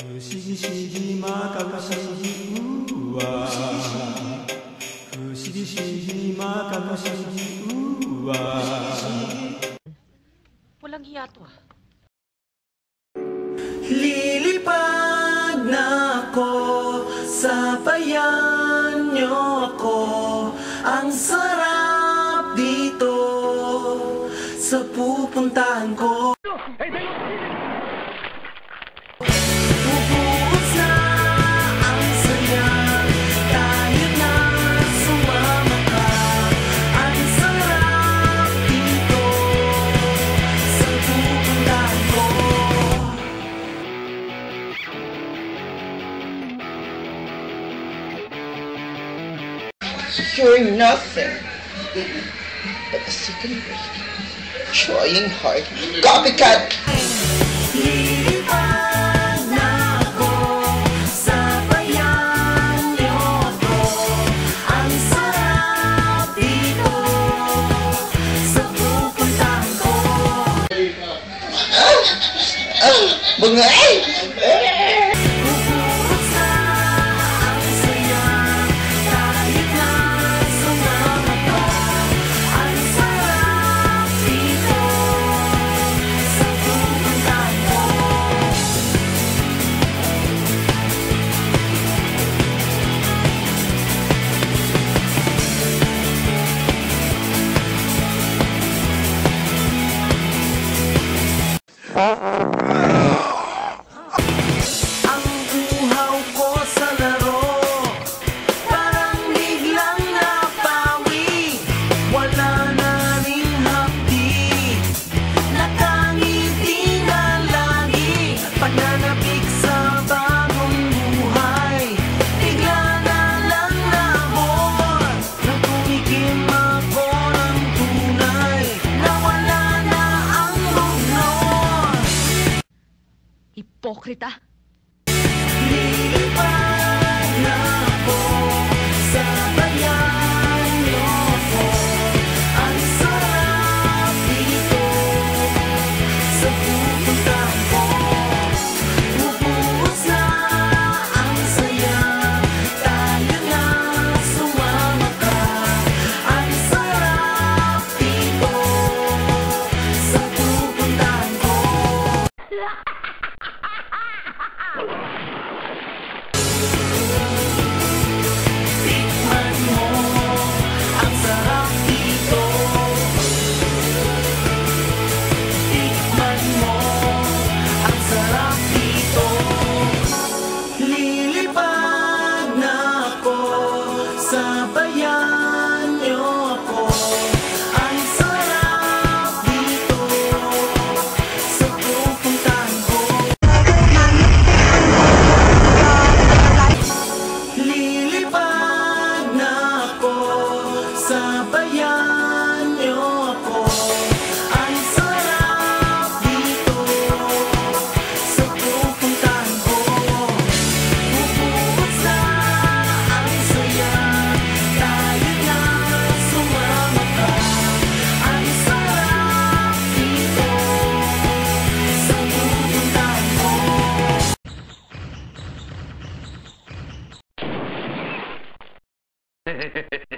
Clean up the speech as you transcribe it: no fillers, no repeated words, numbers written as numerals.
不思議思議まか不思議うわ不思議思議まか不思議うわ Walang hiya to ah. Lilipad na ako, sabayan niyo ako. Ang sarap dito sa pupuntahan ko. Bubuhos na ang saya, tayo na sumama ka. Ang sarap dito sa pupuntahan ko. You're nothing but a second rate, trying hard, copycat! Lilipad na ako, sabayan niyo ako. Ang sarap dito sa pupuntahan ko. Bungay! Bubuhos na ang saya, kahit na sumama ka. Ang sarap dito sa pupuntahan ko. Ang uhaw ko sa laro, parang biglang napawi. Wala na ring hapdi, nakangiti na lagi. Pananapik sa bagong buhay, bigla na lang nabor. Nang tumikim ako ng tunay, nawala na ang bugnon. Hipokrita. Lilipad na ako, sabayan niyo ako. Ang sarap dito sa pupuntahan ko. Bubuhos na ang saya, tayo na sumama ka. Ang sarap dito sa pupuntahan ko. Tikman mo ang sarap dito. Tikman mo ang sarap dito. Lilipad na ako, sabayan niyo ako. Ang sarap dito sa pupuntahan ko. Lilipad na ako, sabayan niyo ako. Ang sarap dito sa pupuntahan ko. Bubuhos na ang saya, tayo na sumama ka. Ang sarap dito sa pupuntahan ko. Hehehehe